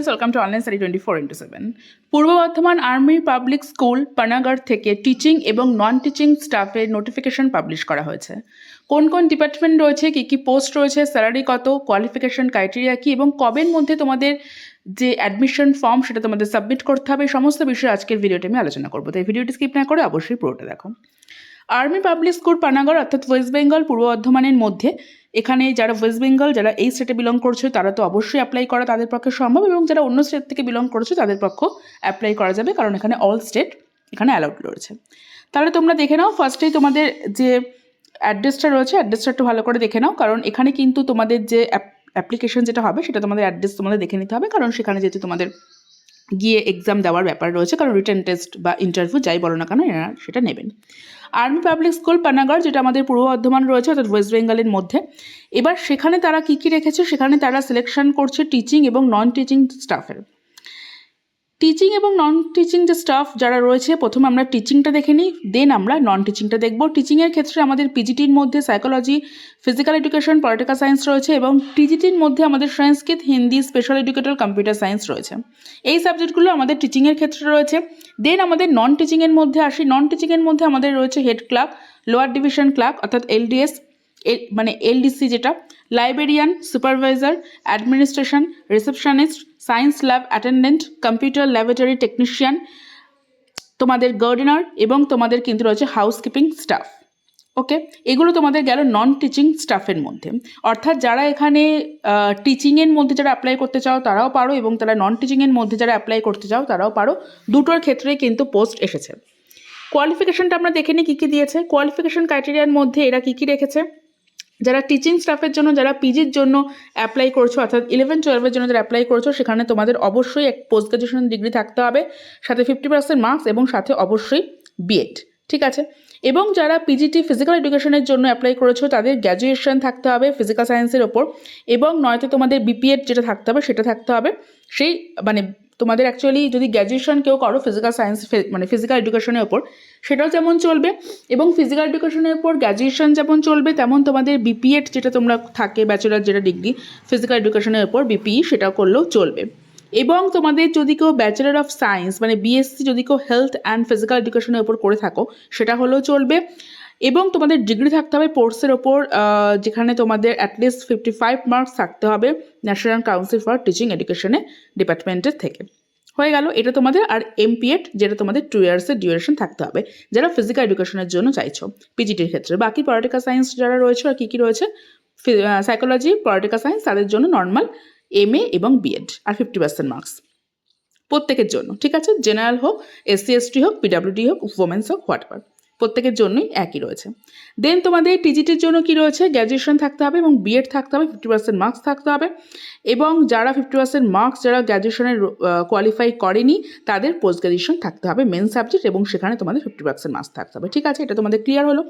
Welcome to online study 24/7। Purba Bardhaman army public school Panagarh থেকে teaching এবং non teaching স্টাফের notification publish করা হয়েছে। কোন কোন ডিপার্টমেন্ট রয়েছে, কী কী পোস্ট রয়েছে, স্যালারি কত, কোয়ালিফিকেশন ক্রাইটেরিয়া কী এবং কবের মধ্যে তোমাদের যে অ্যাডমিশন ফর্ম সেটা তোমাদের সাবমিট করতে হবে, সমস্ত বিষয়ে আজকের ভিডিওটি আমি আলোচনা করবো। তাই ভিডিওটি স্কিপ না করে অবশ্যই পুরোটা দেখো। আর্মি পাবলিক স্কুল পানাগড় অর্থাৎ ওয়েস্ট বেঙ্গল পূর্ব বর্ধমানের মধ্যে, এখানে যারা ওয়েস্ট বেঙ্গল যারা এই স্টেটে বিলং করছে তারা তো অবশ্যই অ্যাপ্লাই করা তাদের পক্ষে সম্ভব, এবং যারা অন্য স্টেট থেকে বিলং করছে তাদের পক্ষ অ্যাপ্লাই করা যাবে, কারণ এখানে অল স্টেট এখানে অ্যালাউড রয়েছে। তাহলে তোমরা দেখে নাও, ফার্স্টেই তোমাদের যে অ্যাড্রেসটা রয়েছে অ্যাড্রেসটা একটু ভালো করে দেখে নাও, কারণ এখানে কিন্তু তোমাদের যে অ্যাপ্লিকেশন যেটা হবে সেটা তোমাদের অ্যাড্রেস তোমাদের দেখে নিতে হবে, কারণ সেখানে যেহেতু তোমাদের গিয়ে এক্সাম দেওয়ার ব্যাপার রয়েছে, কারণ রিটেন টেস্ট বা ইন্টারভিউ যাই বলো না কেন এনারা সেটা নেবেন। আর্মি পাবলিক স্কুল পানাগড় যেটা আমাদের পূর্ব বর্ধমান রয়েছে অর্থাৎ ওয়েস্ট বেঙ্গলের মধ্যে, এবার সেখানে তারা কী কী রেখেছে, সেখানে তারা সিলেকশন করছে টিচিং এবং নন টিচিং স্টাফের। টিচিং এবং নন টিচিং যে স্টাফ যারা রয়েছে, প্রথমে আমরা টিচিংটা দেখে নিই, দেন আমরা নন টিচিংটা দেখব। টিচিংয়ের ক্ষেত্রে আমাদের পিজিটির মধ্যে psychology, physical education, political science রয়েছে, এবং টিজিটির মধ্যে আমাদের Sanskrit, Hindi, special educator, computer science রয়েছে। এই সাবজেক্টগুলো আমাদের টিচিংয়ের ক্ষেত্রে রয়েছে। দেন আমাদের নন টিচিংয়ের মধ্যে আসি। নন টিচিংয়ের মধ্যে আমাদের রয়েছে head clerk, lower division clerk অর্থাৎ এলডিএস, মানে এলডিসি যেটা, librarian, supervisor, administration, receptionist, science lab attendant, computer laboratory technician, তোমাদের গার্ডেনার, এবং তোমাদের কিন্তু রয়েছে হাউসকিপিং স্টাফ। ওকে, এগুলো তোমাদের গেল নন টিচিং স্টাফের মধ্যে। অর্থাৎ যারা এখানে টিচিংয়ের মধ্যে যারা অ্যাপ্লাই করতে চাও তারাও পারো, এবং তারা নন টিচিংয়ের মধ্যে যারা অ্যাপ্লাই করতে চাও তারাও পারো, দুটোর ক্ষেত্রেই কিন্তু পোস্ট এসেছে। কোয়ালিফিকেশনটা আমরা দেখে নিই কী কী দিয়েছে। কোয়ালিফিকেশন ক্রাইটেরিয়ার মধ্যে এরা কী কী রেখেছে, যারা টিচিং স্টাফের জন্য, যারা পিজির জন্য অ্যাপ্লাই করছো অর্থাৎ 11-12 জন্য যারা অ্যাপ্লাই করছো, সেখানে তোমাদের অবশ্যই এক পোস্ট গ্রাজুয়েশন ডিগ্রি থাকতে হবে, সাথে 50% মার্কস, এবং সাথে অবশ্যই বিএড, ঠিক আছে। এবং যারা পিজিটি ফিজিক্যাল এডুকেশনের জন্য অ্যাপ্লাই করেছো তাদের গ্র্যাজুয়েশন থাকতে হবে ফিজিক্যাল সায়েন্সের ওপর, এবং নয়তো তোমাদের বিপিএড যেটা থাকতে হবে সেটা থাকতে হবে। সেই মানে তোমাদের অ্যাকচুয়ালি যদি গ্র্যাজুয়েশন কেউ করো ফিজিক্যাল সায়েন্স মানে ফিজিক্যাল এডুকেশনের ওপর, সেটাও যেমন চলবে, এবং ফিজিক্যাল এডুকেশনের উপর গ্র্যাজুয়েশন যেমন চলবে, তেমন তোমাদের বিপিএড যেটা তোমরা থাকে ব্যাচেলার যেটা ডিগ্রি ফিজিক্যাল এডুকেশনের উপর বিপিই, সেটাও করলেও চলবে। এবং তোমাদের যদি কেউ ব্যাচেলার অফ সায়েন্স মানে বিএসসি যদি কেউ হেলথ অ্যান্ড ফিজিক্যাল এডুকেশনের উপর করে থাকো সেটা হলেও চলবে। এবং তোমাদের ডিগ্রি থাকতে হবে কোর্সের ওপর, যেখানে তোমাদের অ্যাটলিস্ট 55 মার্কস থাকতে হবে ন্যাশনাল কাউন্সিল ফর টিচিং এডুকেশনে ডিপার্টমেন্টের থেকে। হয়ে গেল এটা তোমাদের। আর এমপিএড যেটা তোমাদের 2 ইয়ার্সের ডিউরেশন থাকতে হবে যারা ফিজিক্যাল এডুকেশনের জন্য চাইছো পিজিটির ক্ষেত্রে। বাকি পলিটিক্যাল সায়েন্স যারা রয়েছে আর কী কী রয়েছে, সাইকোলজি, পলিটিক্যাল সায়েন্স, তাদের জন্য নর্মাল এমএ এবং বিএড আর 50% মার্কস প্রত্যেকের জন্য, ঠিক আছে। জেনারেল হোক, এসসি এসটি হোক, পিডাব্লিউডি হোক, উমেন্স হোক, হোয়াটএভার, প্রত্যেকের জন্যই একই রয়েছে। দেন তোমাদের টিজিটির জন্য কি রয়েছে, গ্র্যাজুয়েশন থাকতে হবে এবং বিএড থাকতে হবে, 50% মার্কস থাকতে হবে, এবং যারা 50% মার্কস যারা গ্র্যাজুয়েশনের কোয়ালিফাই করেনি তাদের পোস্ট গ্র্যাজুয়েশন থাকতে হবে মেন সাবজেক্ট, এবং সেখানে তোমাদের 50% মার্কস থাকতে হবে, ঠিক আছে। এটা তোমাদের ক্লিয়ার হলো।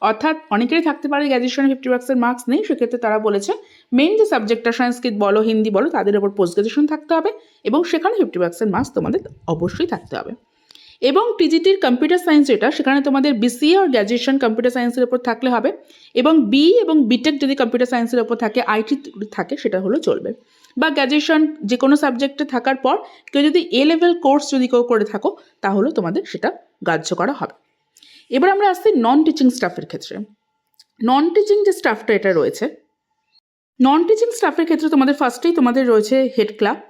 অর্থাৎ অনেকেরই থাকতে পারে গ্র্যাজুয়েশনে 50% মার্কস নেই, সেক্ষেত্রে তারা বলেছে মেন যে সাবজেক্টটা সংস্কৃত বলো, হিন্দি বলো, তাদের ওপর পোস্ট গ্র্যাজুয়েশন থাকতে হবে, এবং সেখানে 50% মার্কস তোমাদের অবশ্যই থাকতে হবে। এবং টিজিটির কম্পিউটার সায়েন্স যেটা, সেখানে তোমাদের বিসিএ আর গ্র্যাজুয়েশন কম্পিউটার সায়েন্সের ওপর থাকলে হবে, এবং বি এবং বিটেক যদি কম্পিউটার সায়েন্সের ওপর থাকে, আইটি থাকে, সেটা হলো চলবে। বা গ্র্যাজুয়েশন যে কোনো সাবজেক্টে থাকার পর কেউ যদি এ লেভেল কোর্স যদি কেউ করে থাকো তাহলে তোমাদের সেটা গ্রাহ্য করা হবে। এবার আমরা আসছি নন টিচিং স্টাফের ক্ষেত্রে। নন টিচিং যে স্টাফটা এটা রয়েছে, নন টিচিং স্টাফের ক্ষেত্রে তোমাদের ফার্স্টেই তোমাদের রয়েছে হেড ক্লার্ক।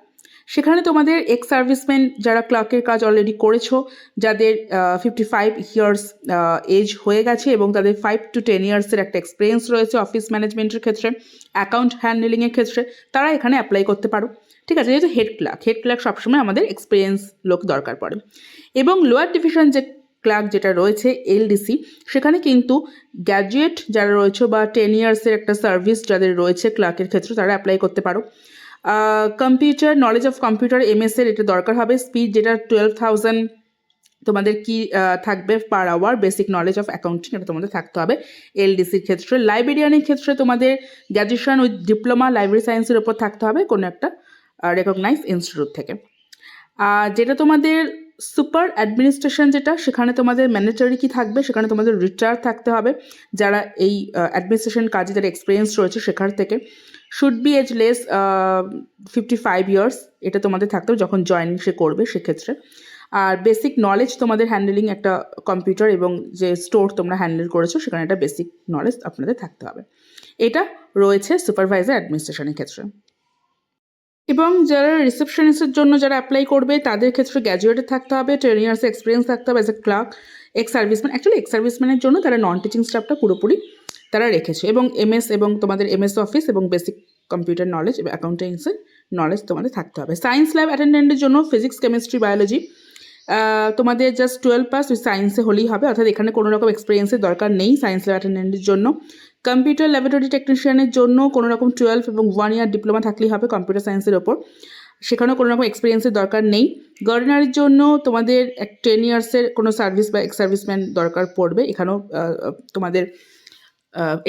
সেখানে তোমাদের এক্স সার্ভিসম্যান যারা ক্লার্কের কাজ অলরেডি করেছো, যাদের 55 ইয়ার্স এজ হয়ে গেছে এবং তাদের 5 to 10 ইয়ার্সের একটা এক্সপিরিয়েন্স রয়েছে অফিস ম্যানেজমেন্টের ক্ষেত্রে, অ্যাকাউন্ট হ্যান্ডলিংয়ের ক্ষেত্রে, তারা এখানে অ্যাপ্লাই করতে পারো, ঠিক আছে। যেহেতু হেড ক্লার্ক সবসময় আমাদের এক্সপিরিয়েন্স লোক দরকার পড়ে। এবং লোয়ার ডিভিশন যে ক্লার্ক যেটা রয়েছে এলডিসি, সেখানে কিন্তু গ্র্যাজুয়েট যারা রয়েছে বা 10 ইয়ার্সের একটা সার্ভিস যাদের রয়েছে ক্লার্কের ক্ষেত্রে, তারা অ্যাপ্লাই করতে পারো। কম্পিউটার নলেজ অফ কম্পিউটার এমএসের এটা দরকার হবে, স্পিড যেটা 12,000 তোমাদের কি থাকবে per hour, basic knowledge of accounting এটা তোমাদের থাকতে হবে এলডিসির ক্ষেত্রে। লাইব্রেরিয়ানের ক্ষেত্রে তোমাদের গ্র্যাজুয়েশন উইথ ডিপ্লোমা লাইব্রেরি সায়েন্সের ওপর থাকতে হবে কোনো একটা রেকগনাইজ ইনস্টিটিউট থেকে। যেটা তোমাদের সুপার অ্যাডমিনিস্ট্রেশন যেটা, সেখানে তোমাদের ম্যান্ডেটরি কি থাকবে, সেখানে তোমাদের রিটায়ার থাকতে হবে যারা এই অ্যাডমিনিস্ট্রেশন কাজে যারা এক্সপিরিয়েন্স রয়েছে সেখান থেকে। Should be age less 55 years, এটা তোমাদের থাকতে হবে যখন জয়েনিং সে করবে সেক্ষেত্রে। আর বেসিক নলেজ তোমাদের হ্যান্ডেলিং একটা কম্পিউটার এবং যে স্টোর তোমরা হ্যান্ডেল করেছো সেখানে একটা বেসিক নলেজ আপনাদের থাকতে হবে। এটা রয়েছে সুপারভাইজার অ্যাডমিনিস্ট্রেশনের ক্ষেত্রে। এবং যারা রিসেপশনিস্টের জন্য যারা অ্যাপ্লাই করবে তাদের ক্ষেত্রে গ্র্যাজুয়েটেড থাকতে হবে, 10 ইয়ার্স এক্সপিরিয়েন্স থাকতে হবে as a clerk, ex serviceman. Actually ex সার্ভিসম্যানের জন্য তারা নন টিচিং স্টাফটা পুরোপুরি তারা রেখেছে, এবং এমএস এবং তোমাদের এমএস অফিস এবং বেসিক কম্পিউটার নলেজ এবং অ্যাকাউন্টেন্সির নলেজ তোমাদের থাকতে হবে। সায়েন্স ল্যাব অ্যাটেন্ডেন্টের জন্য ফিজিক্স, কেমিস্ট্রি, বায়োলজি তোমাদের জাস্ট 12 পাস ওই সায়েন্সে হলেই হবে, অর্থাৎ এখানে কোনো রকম এক্সপিরিয়েন্সের দরকার নেই সায়েন্স ল্যাব অ্যাটেন্ডেন্টের জন্য। কম্পিউটার ল্যাবরেটরি টেকনিশিয়ানের জন্য কোনো রকম 12 এবং 1 ইয়ার ডিপ্লোমা থাকলেই হবে কম্পিউটার সায়েন্সের ওপর, সেখানেও কোনো রকম এক্সপিরিয়েন্সের দরকার নেই। গার্ডেনারির জন্য তোমাদের 10 ইয়ার্সের কোনো সার্ভিস বা এক্স সার্ভিসম্যান দরকার পড়বে, এখানেও তোমাদের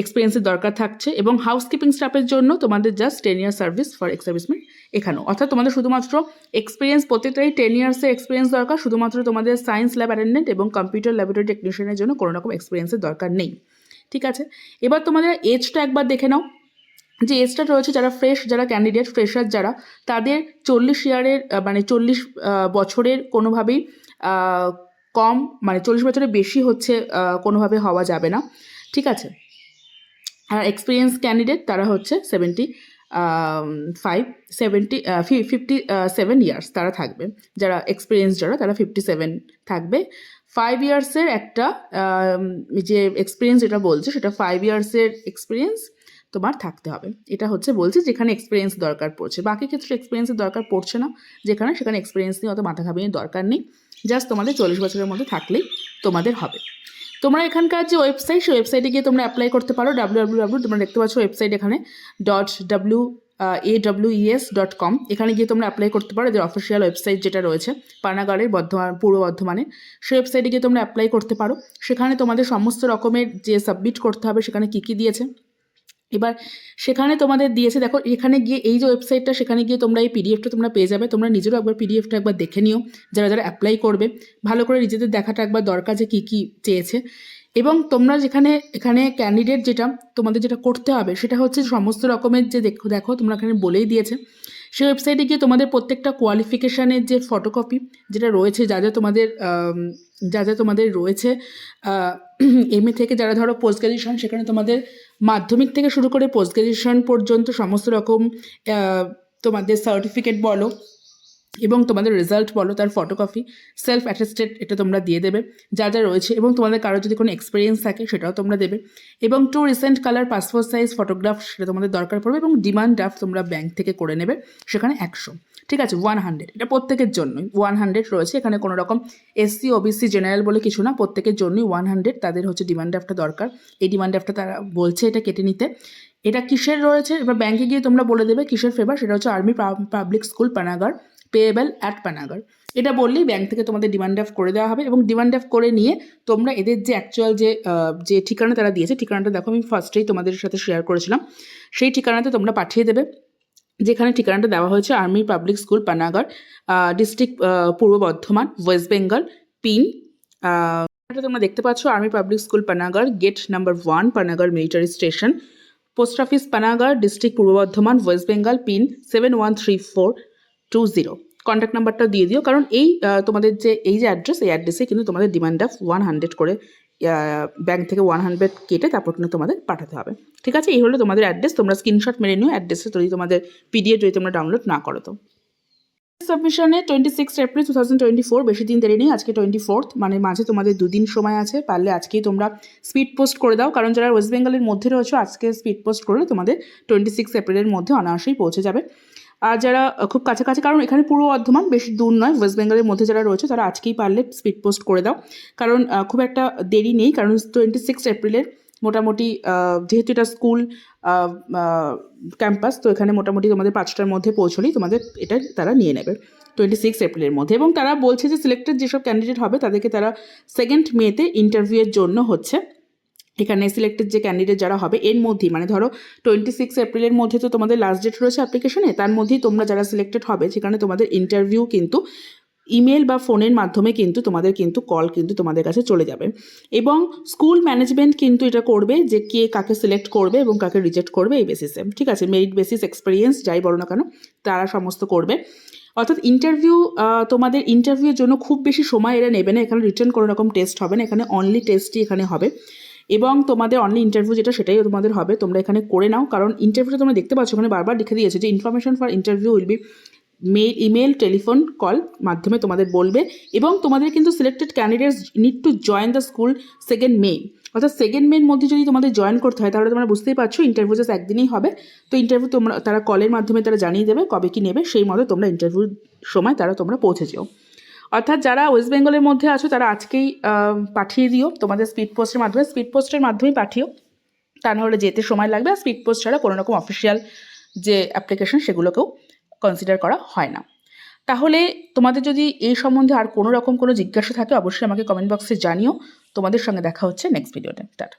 এক্সপিরিয়েন্সের দরকার থাকছে। এবং হাউসকিপিং স্টাফের জন্য তোমাদের just 10 year service for ex serviceman এখানেও, অর্থাৎ তোমাদের শুধুমাত্র এক্সপিরিয়েন্স প্রত্যেকটাই 10 ইয়ার্সের এক্সপিরিয়েন্স দরকার, শুধুমাত্র তোমাদের সায়েন্স ল্যাব অ্যাটেন্ডেন্ট এবং কম্পিউটার ল্যাবরেটরি টেকনিশিয়ানের জন্য কোনো রকম এক্সপিরিয়েন্সের দরকার নেই। ঠিক আছে, এবার তোমাদের এজটা একবার দেখে নাও, যে এজটা রয়েছে যারা ফ্রেশ, যারা ক্যান্ডিডেট ফ্রেশার যারা, তাদের 40 ইয়ারের মানে 40 বছরের কোনোভাবেই কম, মানে 40 বছরের বেশি হচ্ছে কোনোভাবে হওয়া যাবে না। ঠিক আছে, আর এক্সপিরিয়েন্স ক্যান্ডিডেট তারা হচ্ছে 57 ইয়ার্স তারা থাকবে, যারা এক্সপিরিয়েন্স যারা তারা 57 থাকবে। 5 ইয়ার্সের একটা যে এক্সপিরিয়েন্স যেটা বলছে সেটা 5 ইয়ার্সের এক্সপিরিয়েন্স তোমার থাকতে হবে, এটা হচ্ছে বলছে যেখানে এক্সপিরিয়েন্স দরকার পড়ছে। বাকি ক্ষেত্রে এক্সপিরিয়েন্সের দরকার পড়ছে না, যেখানে সেখানে এক্সপিরিয়েন্স নিয়ে অত মাথা ঘামিয়ে দরকার নেই, জাস্ট তোমাদের 40 বছরের মধ্যে থাকলেই তোমাদের হবে। তোমরা এখানকার যে ওয়েবসাইট, সেই ওয়েবসাইটে গিয়ে তোমরা অ্যাপ্লাই করতে পারো। www, তোমরা দেখতে পাচ্ছ ওয়েবসাইট এখানে .waes.com, এখানে গিয়ে তোমরা অ্যাপ্লাই করতে পারো। এদের অফিসিয়াল ওয়েবসাইট যেটা রয়েছে পানাগড়ের পূর্ব বর্ধমানে, সেই ওয়েবসাইটে গিয়ে তোমরা অ্যাপ্লাই করতে পারো। সেখানে তোমাদের সমস্ত রকমের যে সাবমিট করতে হবে সেখানে কী কী দিয়েছে, এবার সেখানে তোমাদের দিয়েছে দেখো, এখানে গিয়ে এই যে ওয়েবসাইটটা, সেখানে গিয়ে তোমরা এই পিডিএফটা তোমরা পেয়ে যাবে। তোমরা নিজেরও একবার পিডিএফটা একবার দেখে নিও, যারা যারা অ্যাপ্লাই করবে ভালো করে নিজেদের দেখাটা একবার দরকার যে কী কী চেয়েছে। এবং তোমরা এখানে ক্যান্ডিডেট যেটা তোমাদের যেটা করতে হবে সেটা হচ্ছে সমস্ত রকমের যে দেখো তোমরা এখানে বলেই দিয়েছে, সেই ওয়েবসাইটে গিয়ে তোমাদের প্রত্যেকটা কোয়ালিফিকেশানের যে ফটোকপি যেটা রয়েছে, যা যা তোমাদের রয়েছে এমএ থেকে যারা ধরো পোস্ট গ্র্যাজুয়েশন, সেখানে তোমাদের মাধ্যমিক থেকে শুরু করে পোস্ট গ্র্যাজুয়েশন পর্যন্ত সমস্ত রকম তোমাদের সার্টিফিকেট বলো এবং তোমাদের রেজাল্ট বলো, তার ফটোকপি সেলফ অ্যাটেস্টেড এটা তোমরা দিয়ে দেবে যা যা রয়েছে। এবং তোমাদের কারো যদি কোনো এক্সপিরিয়েন্স থাকে সেটাও তোমরা দেবে। এবং 2 recent colour passport size photograph সেটা তোমাদের দরকার পড়বে। এবং ডিমান্ড ড্রাফট তোমরা ব্যাংক থেকে করে নেবে, সেখানে 100। ঠিক আছে, 100, এটা প্রত্যেকের জন্যই 100 রয়েছে। এখানে কোনো রকম এসসি, ওবিসি, জেনারেল বলে কিছু না, প্রত্যেকের জন্যই 100 তাদের হচ্ছে ডিমান্ড ড্রাফটটা দরকার। এই ডিমান্ড ড্রাফটটা তারা বলছে এটা কেটে নিতে। এটা কিসের রয়েছে, এবার ব্যাংকে গিয়ে তোমরা বলে দেবে কিসের ফেভার, সেটা হচ্ছে army public school Panagarh, payable at Panagarh. এটা বললেই ব্যাংক থেকে তোমাদের ডিমান্ড ড্রাফট করে দেওয়া হবে। এবং ডিমান্ড ড্রাফট করে নিয়ে তোমরা এদের যে অ্যাকচুয়াল যে ঠিকানা তারা দিয়েছে, ঠিকানাটা দেখো আমি ফার্স্টেই তোমাদের সাথে শেয়ার করেছিলাম, সেই ঠিকানাতে তোমরা পাঠিয়ে দেবে। যেখানে ঠিকানাটা দেওয়া হয়েছে army public school Panagarh, district Purba Bardhaman, West Bengal, pin তোমরা দেখতে পাচ্ছ army public school Panagarh, gate number 1, Panagarh military station, post office Panagarh, district Purba Bardhaman, West Bengal, pin 713420। Contact নাম্বারটা দিয়ে দিও, কারণ এই তোমাদের যে অ্যাড্রেস, এই অ্যাড্রেসে কিন্তু তোমাদের ডিমান্ড অফ 100 করে ব্যাংক থেকে 100 কেটে তারপর কিন্তু তোমাদের পাঠাতে হবে। ঠিক আছে, এই হলো তোমাদের অ্যাড্রেস। তোমরা স্ক্রিনশট মেরে নিও অ্যাড্রেসে, যদি তোমাদের পিডিএফ যদি তোমরা ডাউনলোড না করো তো। সাবমিশনে 26 এপ্রিল 2024, বেশি দিন দেরি নেই, আজকে 24, মানে মাঝে তোমাদের 2 দিন সময় আছে। পারলে আজকেই তোমরা স্পিড পোস্ট করে দাও, কারণ যারা ওয়েস্ট বেঙ্গলের মধ্যে রয়েছে আজকে স্পিড পোস্ট করলে তোমাদের 26 এপ্রিলের মধ্যে অনায়াসেই পৌঁছে যাবে। আর যারা খুব কাছাকাছি, কারণ এখানে পূর্ব বর্ধমান বেশি দূর নয়, ওয়েস্ট বেঙ্গলের মধ্যে যারা রয়েছে তারা আজকেই পারলে স্পিড পোস্ট করে দাও, কারণ খুব একটা দেরি নেই। কারণ 26 এপ্রিলের মোটামুটি যেহেতু এটা স্কুল ক্যাম্পাস, তো এখানে মোটামুটি তোমাদের 5টার মধ্যে পৌঁছলেই তোমাদের এটা তারা নিয়ে নেবে 26 এপ্রিলের মধ্যে। এবং তারা বলছে যে সিলেক্টেড যেসব ক্যান্ডিডেট হবে তাদেরকে তারা 2 মেতে ইন্টারভিউয়ের জন্য হচ্ছে, এখানে সিলেক্টেড যে ক্যান্ডিডেট যারা হবে এর মধ্যেই, মানে ধরো 26 এপ্রিলের মধ্যে তো তোমাদের লাস্ট ডেট রয়েছে অ্যাপ্লিকেশনে, তার মধ্যেই তোমরা যারা সিলেক্টেড হবে সেখানে তোমাদের ইন্টারভিউ কিন্তু ইমেল বা ফোনের মাধ্যমে কিন্তু তোমাদের কিন্তু কল কিন্তু তোমাদের কাছে চলে যাবে। এবং স্কুল ম্যানেজমেন্ট কিন্তু এটা করবে যে কে কাকে সিলেক্ট করবে এবং কাকে রিজেক্ট করবে এই বেসিসে, ঠিক আছে, মেরিট বেসিস, এক্সপিরিয়েন্স যাই বলো না কেন তারা সমস্ত করবে। অর্থাৎ ইন্টারভিউ, তোমাদের ইন্টারভিউর জন্য খুব বেশি সময় এরা নেবে না, এখানে রিটার্ন কোনো রকম টেস্ট হবে না, এখানে অনলি টেস্টই এখানে হবে। এবং তোমাদের অনলি ইন্টারভিউ যেটা সেটাই তোমাদের হবে, তোমরা এখানে করে নাও। কারণ ইন্টারভিউটা তোমরা দেখতে পাচ্ছ ওখানে বারবার লিখে দিয়েছে যে information for interview will be email, telephone call মাধ্যমে তোমাদের বলবে। এবং তোমাদের কিন্তু selected candidates need to join the school 2 মে, অর্থাৎ 2 মের মধ্যে যদি তোমাদের জয়েন করতে হয় তাহলে তোমরা বুঝতেই পারছো ইন্টারভিউ জাস্ট একদিনই হবে। তো ইন্টারভিউ তারা কলের মাধ্যমে তারা জানিয়ে দেবে কবে কি নেবে, সেই মতো তোমরা ইন্টারভিউর সময় তোমরা পৌঁছে যেও। অর্থাৎ যারা ওয়েস্ট বেঙ্গলের মধ্যে আছো তারা আজকেই পাঠিয়ে দিও তোমাদের স্পিড পোস্টের মাধ্যমে, স্পিড পোস্টের মাধ্যমেই পাঠিও, তা নাহলে যেতে সময় লাগবে। আর স্পিড পোস্ট ছাড়া কোনো রকম অফিসিয়াল যে অ্যাপ্লিকেশন সেগুলোকেও কনসিডার করা হয় না। তাহলে তোমাদের যদি এই সম্বন্ধে আর কোনো রকম কোনো জিজ্ঞাসা থাকে অবশ্যই আমাকে কমেন্ট বক্সে জানিও। তোমাদের সঙ্গে দেখা হচ্ছে নেক্সট ভিডিওতে। টাটা।